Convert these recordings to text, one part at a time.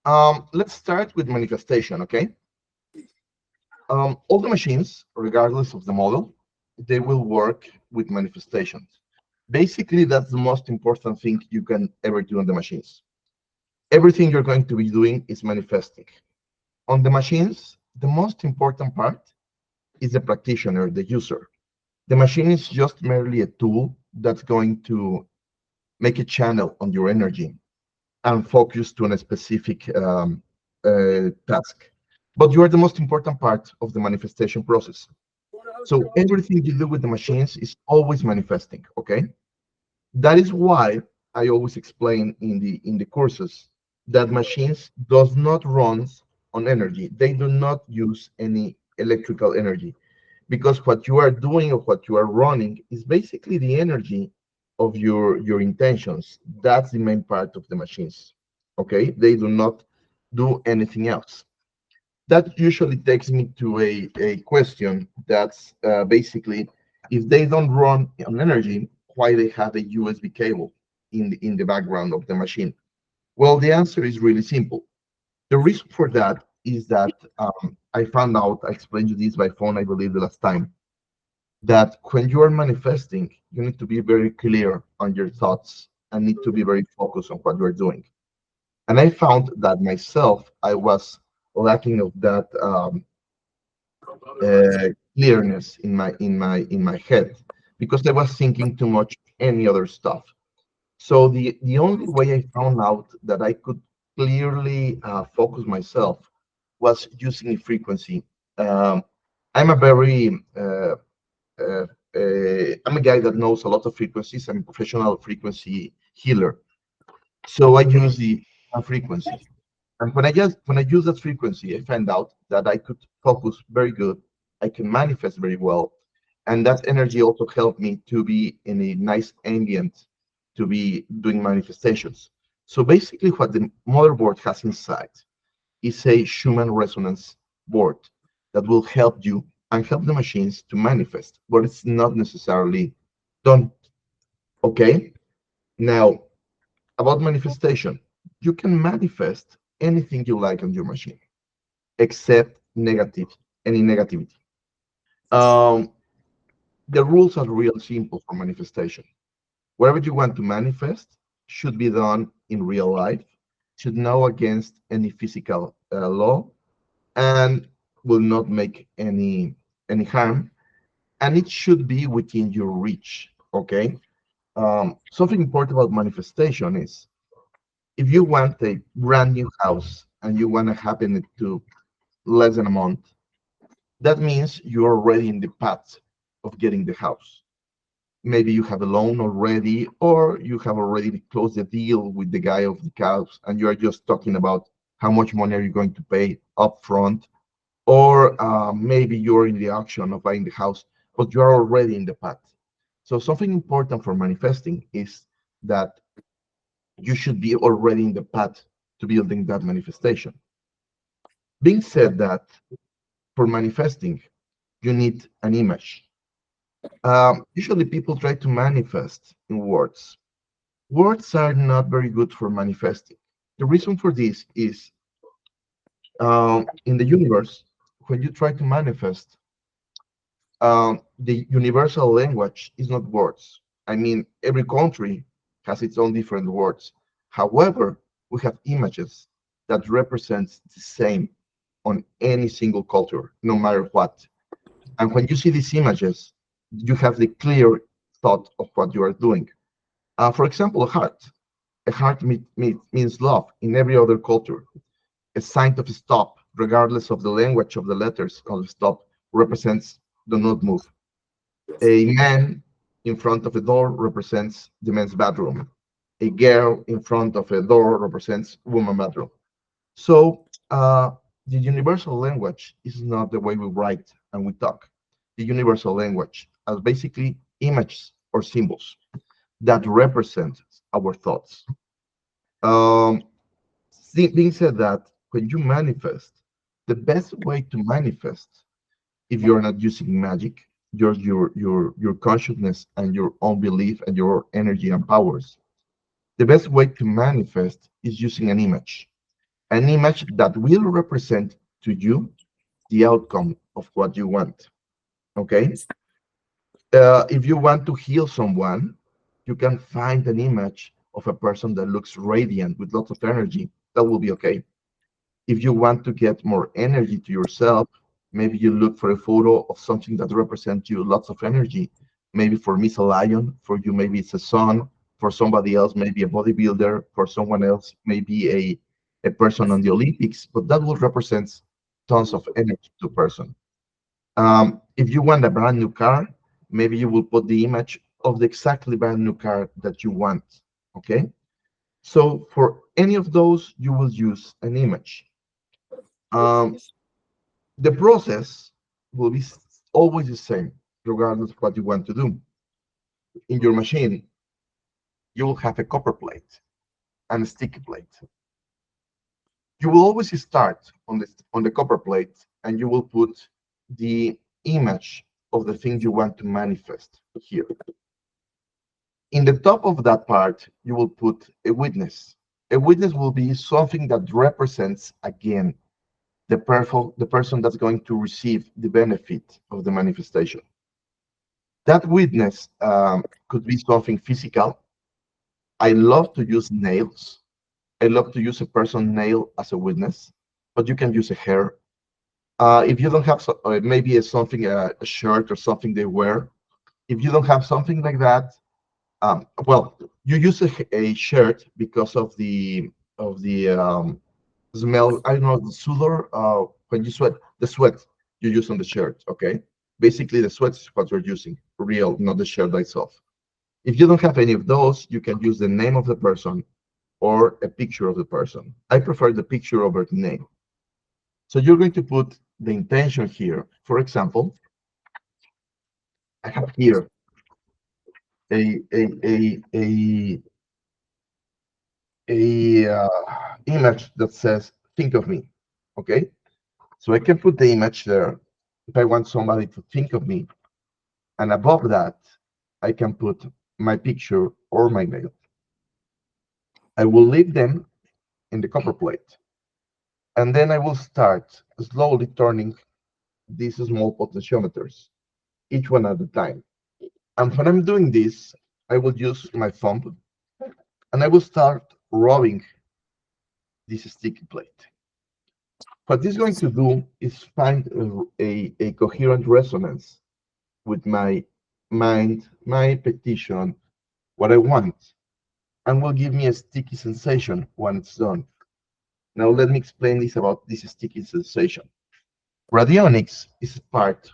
Let's start with manifestation, okay? All the machines, regardless of the model, they will work with manifestations. Basically, that's the most important thing you can ever do on the machines. Everything you're going to be doing is manifesting. On the machines, the most important part is the practitioner, the user. The machine is just merely a tool that's going to make a channel on your energy and focus to a specific task. But you are the most important part of the manifestation process. So everything you do with the machines is always manifesting, okay? That is why I always explain in the courses that machines does not run on energy. They do not use any electrical energy because what you are doing or what you are running is basically the energy of your intentions. That's the main part of the machines. Okay, they do not do anything else. That usually takes me to a question that's basically, if they don't run on energy, why they have a USB cable in the background of the machine? Well, the answer is really simple. The reason for that is that I found out, I explained you this by phone, I believe, the last time, that when you are manifesting, you need to be very clear on your thoughts and need to be very focused on what you're doing. And I found that myself, I was lacking of that clearness in my head because I was thinking too much any other stuff. So the only way I found out that I could clearly focus myself was using a frequency. Um, I'm a very I'm a guy that knows a lot of frequencies. I'm a professional frequency healer. So I use the frequency. And when I use that frequency, I find out that I could focus very good. I can manifest very well. And that energy also helped me to be in a nice ambient to be doing manifestations. So basically what the motherboard has inside is a Schumann resonance board that will help you and help the machines to manifest, but it's not necessarily done. Okay? Now, about manifestation, you can manifest anything you like on your machine except any negativity. Um, the rules are real simple for manifestation. Whatever you want to manifest should be done in real life, should know against any physical law, and will not make any harm, and it should be within your reach. Okay. Something important about manifestation is if you want a brand new house and you want to happen it to less than a month, that means you're already in the path of getting the house. Maybe you have a loan already, or you have already closed the deal with the guy of the house, and you are just talking about how much money are you going to pay upfront, or maybe you're in the auction of buying the house, but you are already in the path. So something important for manifesting is that you should be already in the path to building that manifestation. Being said that, for manifesting, you need an image. Usually people try to manifest in words. Words are not very good for manifesting. The reason for this is in the universe, when you try to manifest, the universal language is not words. I mean, every country has its own different words. However, we have images that represent the same on any single culture, no matter what. And when you see these images, you have the clear thought of what you are doing. For example, a heart. A heart means love in every other culture. A sign of a stop, regardless of the language of the letters of stop, represents do not move. A man in front of a door represents the men's bathroom. A girl in front of a door represents woman bathroom. So the universal language is not the way we write and we talk. The universal language as basically images or symbols that represent our thoughts. Um, being said that, when you manifest, the best way to manifest, if you're not using magic, your consciousness and your own belief and your energy and powers, the best way to manifest is using an image. an image that will represent to you the outcome of what you want. Okay? If you want to heal someone, you can find an image of a person that looks radiant with lots of energy. That will be okay. If you want to get more energy to yourself, maybe you look for a photo of something that represents you lots of energy. Maybe for me, it's a lion. For you, maybe it's a sun. For somebody else, maybe a bodybuilder. For someone else, maybe a person on the Olympics. But that will represent tons of energy to a person. If you want a brand new car, maybe you will put the image of the exactly brand new car that you want. Okay. So for any of those, you will use an image. Um, the process will be always the same, regardless of what you want to do. In your machine, you will have a copper plate and a sticky plate. You will always start on the copper plate, and you will put the image of the thing you want to manifest here. In the top of that part, you will put a witness. A witness will be something that represents, again, the person that's going to receive the benefit of the manifestation. That witness could be something physical. I love to use nails. I love to use a person nail as a witness, but you can use a hair. If you don't have maybe it's something a shirt or something they wear. If you don't have something like that, well, you use a shirt because of the smell. I don't know, the sudor. When you sweat, the sweat you use on the shirt. Okay, basically the sweat is what you're using, real, not the shirt itself. If you don't have any of those, you can use the name of the person or a picture of the person. I prefer the picture over the name. So you're going to put the intention here. For example, I have here a image that says "think of me." Okay, so I can put the image there if I want somebody to think of me, and above that, I can put my picture or my name. I will leave them in the copper plate, and then I will start slowly turning these small potentiometers, each one at a time. And when I'm doing this, I will use my thumb and I will start rubbing this sticky plate. What this is going to do is find a coherent resonance with my mind, my petition, what I want, and will give me a sticky sensation when it's done. Now let me explain this about this sticky sensation. Radionicz is part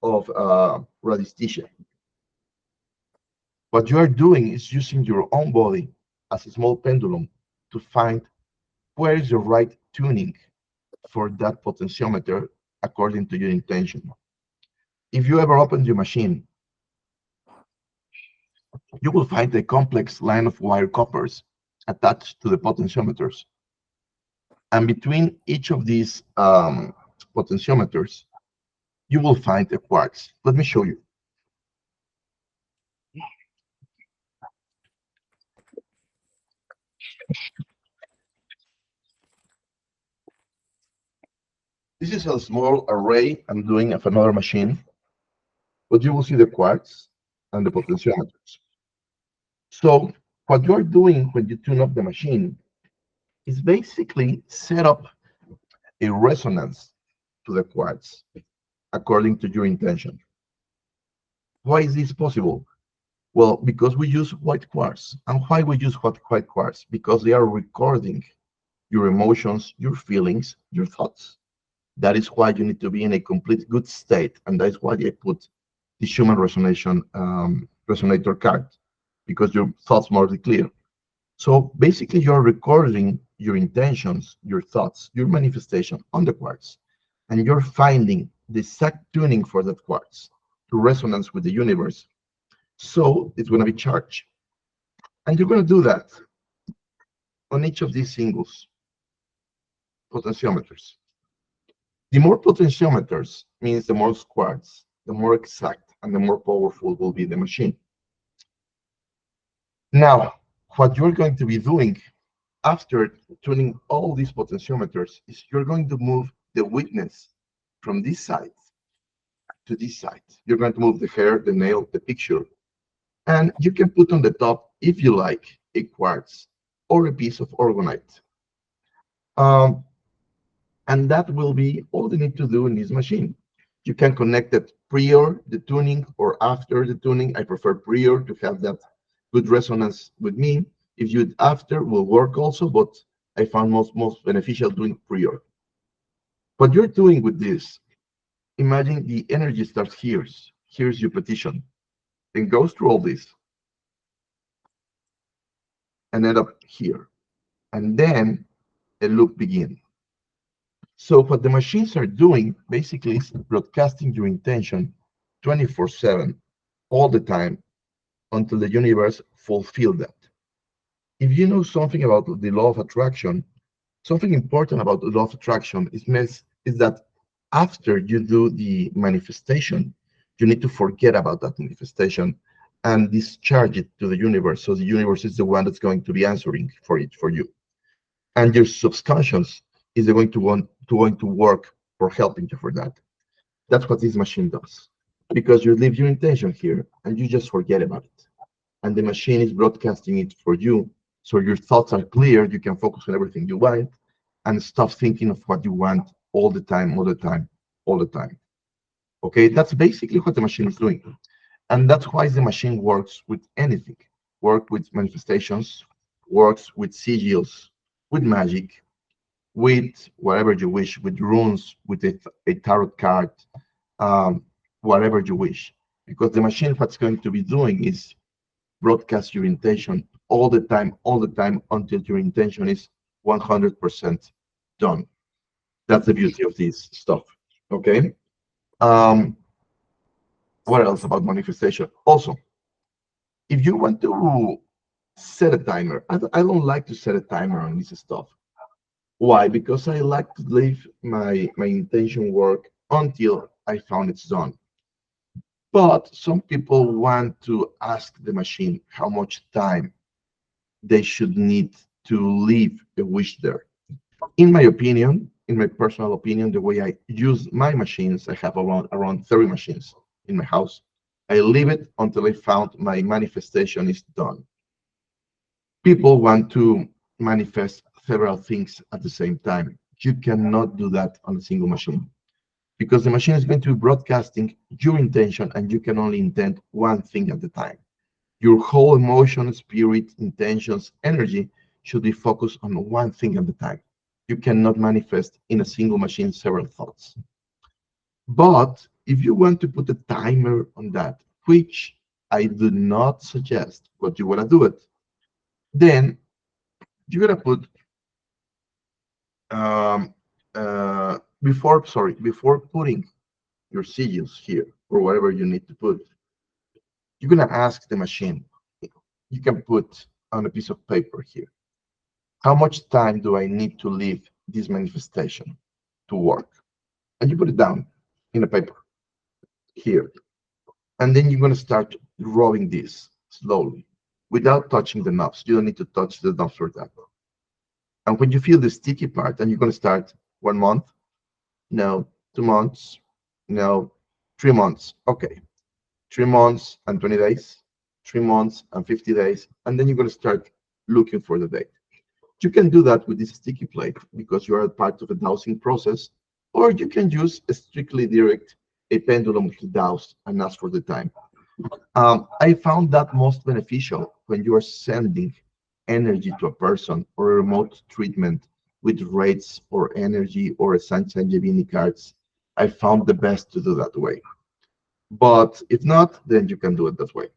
of radiesthesia. What you are doing is using your own body as a small pendulum to find where is the right tuning for that potentiometer according to your intention. If you ever open your machine, you will find a complex line of wire coppers attached to the potentiometers. And between each of these potentiometers, you will find a quartz. Let me show you. This is a small array I'm doing of another machine, but you will see the quartz and the potentiometers. So what you're doing when you tune up the machine is basically set up a resonance to the quartz according to your intention. Why is this possible? Well, because we use white quartz. And why we use white quartz? Because they are recording your emotions, your feelings, your thoughts. That is why you need to be in a complete good state. And that's why I put the human resonator card, because your thoughts more clear. So basically, you're recording your intentions, your thoughts, your manifestation on the quartz, and you're finding the exact tuning for that quartz to resonance with the universe. So it's going to be charged. And you're going to do that on each of these singles potentiometers. The more potentiometers means the more quartz, the more exact, and the more powerful will be the machine. Now, what you're going to be doing after tuning all these potentiometers, is you're going to move the witness from this side to this side. You're going to move the hair, the nail, the picture, and you can put on the top, if you like, a quartz or a piece of orgonite. Um, and that will be all you need to do in this machine. You can connect it prior the tuning or after the tuning. I prefer prior to have that good resonance with me. If you do it after, will work also, but I found most beneficial doing prior. What you're doing with this, imagine the energy starts here. Here's your petition, then goes through all this and end up here. And then a loop begins. So what the machines are doing basically is broadcasting your intention 24/7 all the time until the universe fulfills that. If you know something about the law of attraction, something important about the law of attraction is that after you do the manifestation, you need to forget about that manifestation and discharge it to the universe. So the universe is the one that's going to be answering for it for you. And your subconscious is going to work for helping you for that. That's what this machine does. Because you leave your intention here and you just forget about it. And the machine is broadcasting it for you. So your thoughts are clear, you can focus on everything you want and stop thinking of what you want all the time, all the time, all the time. Okay, that's basically what the machine is doing. And that's why the machine works with anything. Work with manifestations, works with sigils, with magic, with whatever you wish, with runes, with a tarot card, um, whatever you wish. Because the machine, what's going to be doing is broadcast your intention all the time, until your intention is 100% done. That's the beauty of this stuff. Okay. Um, what else about manifestation? Also, if you want to set a timer, I don't like to set a timer on this stuff. Why? Because I like to leave my intention work until I found it's done. But some people want to ask the machine how much time they should need to leave a wish there. In my opinion, in my personal opinion, the way I use my machines, I have around 30 machines in my house. I leave it until I found my manifestation is done. People want to manifest several things at the same time. You cannot do that on a single machine because the machine is going to be broadcasting your intention and you can only intend one thing at a time. Your whole emotion, spirit, intentions, energy should be focused on one thing at a time. You cannot manifest in a single machine several thoughts. But if you want to put a timer on that, which I do not suggest, but you want to do it, then you're gonna put before putting your sigils here or whatever you need to put, you're gonna ask the machine. You can put on a piece of paper here. How much time do I need to leave this manifestation to work? And you put it down in a paper here. And then you're gonna start rubbing this slowly without touching the knobs. You don't need to touch the knobs for that. And when you feel the sticky part, and you're gonna start 1 month, no, 2 months, no, 3 months. Okay, 3 months and 20 days, 3 months and 50 days, and then you're going to start looking for the date. You can do that with this sticky plate because you are part of a dowsing process, or you can use a strictly direct a pendulum dowse and ask for the time. I found that most beneficial when you are sending energy to a person or a remote treatment with rates or energy or a Sanchangevini cards. I found the best to do that way. But if not, then you can do it that way.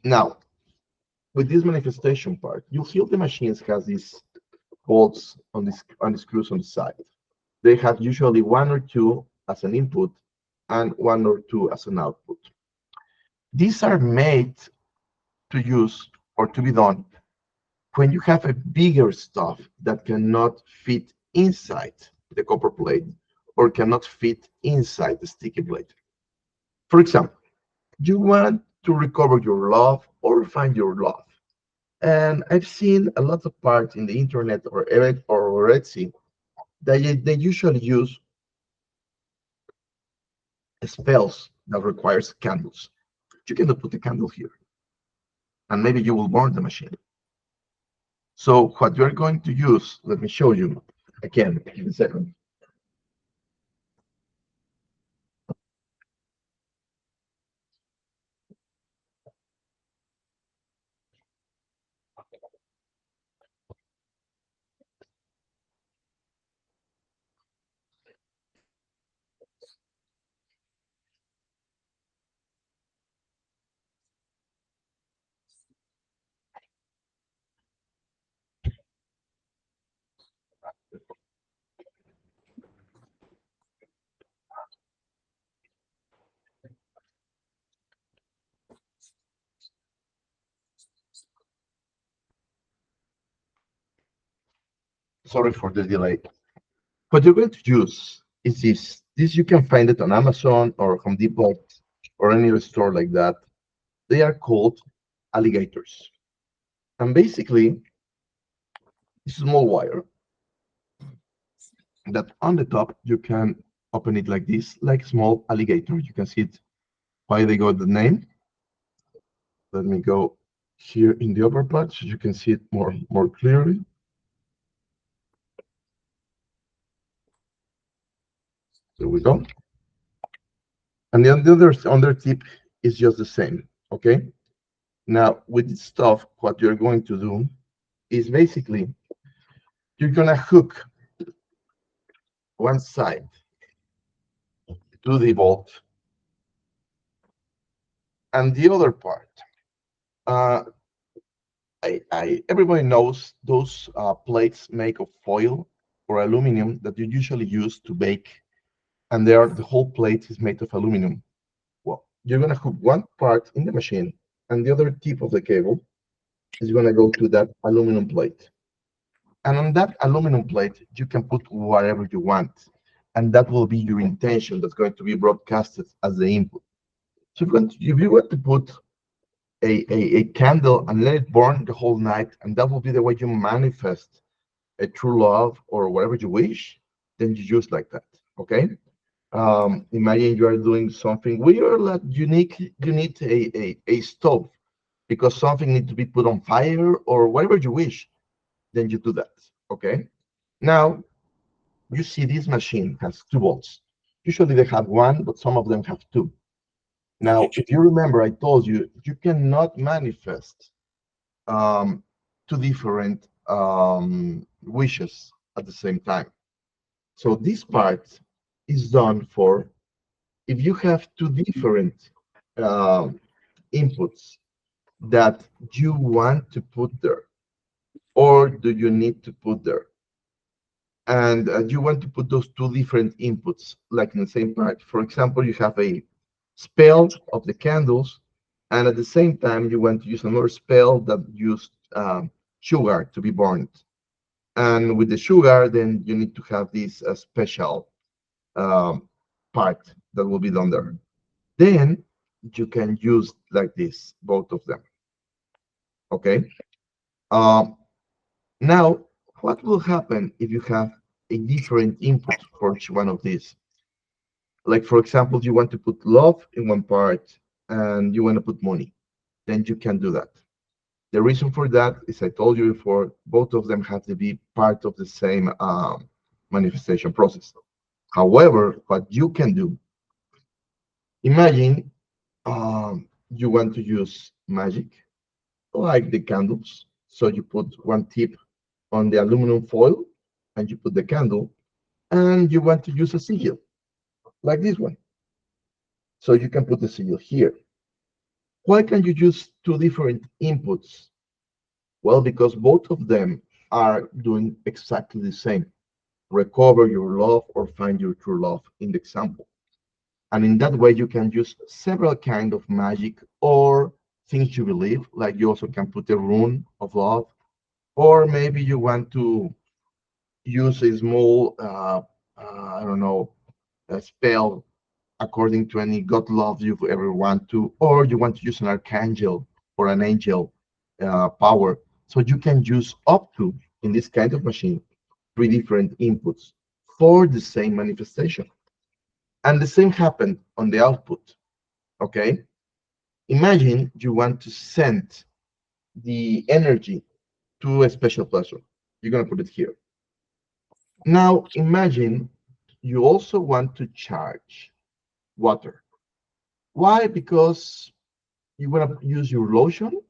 Now, with this manifestation part, you feel the machines has these bolts on the screws on the side. They have usually one or two as an input and one or two as an output. These are made to use or to be done when you have a bigger stuff that cannot fit inside the copper plate or cannot fit inside the sticky plate. For example, you want to recover your love or find your love, And I've seen a lot of parts in the internet or Etsy that they usually use spells that requires candles. You cannot put a candle here, and maybe you will burn the machine. So what you're going to use, let me show you again. Give me a second. Sorry for the delay. What you're going to use is this. This you can find it on Amazon or Home Depot or any store like that. They are called alligators. And basically, it's a small wire that on the top you can open it like this, like small alligator. You can see it why they got the name. Let me go here in the upper part so you can see it more clearly. There we go. And then the other under tip is just the same. Okay. Now with this stuff, what you're going to do is basically you're gonna hook one side to the bolt and the other part. Uh, everybody knows those plates made of foil or aluminum that you usually use to bake, and the whole plate is made of aluminum. Well, you're gonna hook one part in the machine, and the other tip of the cable is gonna go to that aluminum plate. And on that aluminum plate, you can put whatever you want, and that will be your intention that's going to be broadcasted as the input. So if you want to put a candle and let it burn the whole night, and that will be the way you manifest a true love or whatever you wish, then you use like that. Okay. Imagine you are doing something weird, like unique. You need a stove because something needs to be put on fire or whatever you wish. Then you do that. Okay. Now you see this machine has two bolts. Usually they have one, but some of them have two. Now, if you remember, I told you you cannot manifest two different wishes at the same time. So this part is done for if you have two different uh, inputs that you want to put there, or do you need to put there? And you want to put those two different inputs like in the same part. For example, you have a spell of the candles, and at the same time, you want to use another spell that used sugar to be burned. And with the sugar, then you need to have this special um, part that will be done there. Then you can use like this, both of them. Okay. Um, Now, what will happen if you have a different input for each one of these? Like, for example, you want to put love in one part and you want to put money, then you can do that. The reason for that is I told you before, both of them have to be part of the same manifestation process. However, what you can do, imagine you want to use magic, like the candles. So you put one tip on the aluminum foil and you put the candle, and you want to use a sigil like this one. So you can put the sigil here. Why can you use two different inputs? Well, because both of them are doing exactly the same. Recover your love or find your true love in the example. And in that way, you can use several kind of magic or things you believe, like you also can put a rune of love, or maybe you want to use a small, I don't know, a spell according to any God love you ever want to, or you want to use an archangel or an angel power. So you can use up to, in this kind of machine, three different inputs for the same manifestation. And the same happened on the output. Okay? Imagine you want to send the energy to a special classroom. You're going to put it here. Now, imagine you also want to charge water. Why? Because you want to use your lotion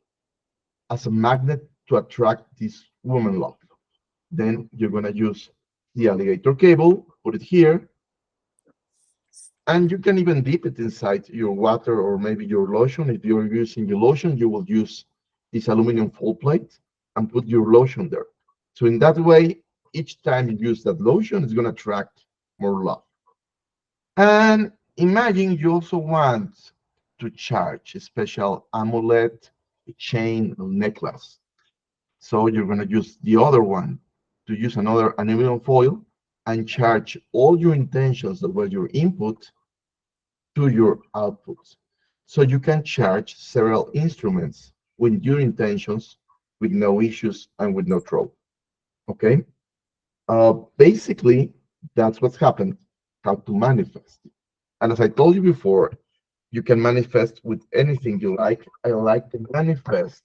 as a magnet to attract this woman love. Then you're going to use the alligator cable, put it here, and you can even dip it inside your water or maybe your lotion. If you're using your lotion, you will use this aluminum foil plate and put your lotion there. So in that way, each time you use that lotion, it's going to attract more love. And imagine you also want to charge a special amulet, a chain, or necklace. So you're going to use the other one to use another aluminum foil and charge all your intentions that were your input to your outputs. So you can charge several instruments with your intentions, with no issues and with no trouble. Okay? Basically, that's what's happened, how to manifest. And as I told you before, you can manifest with anything you like. I like to manifest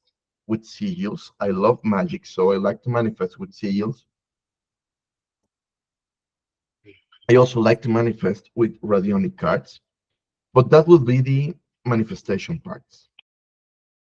with sigils. I love magic, so I like to manifest with sigils. I also like to manifest with radionic cards, but that will be the manifestation parts.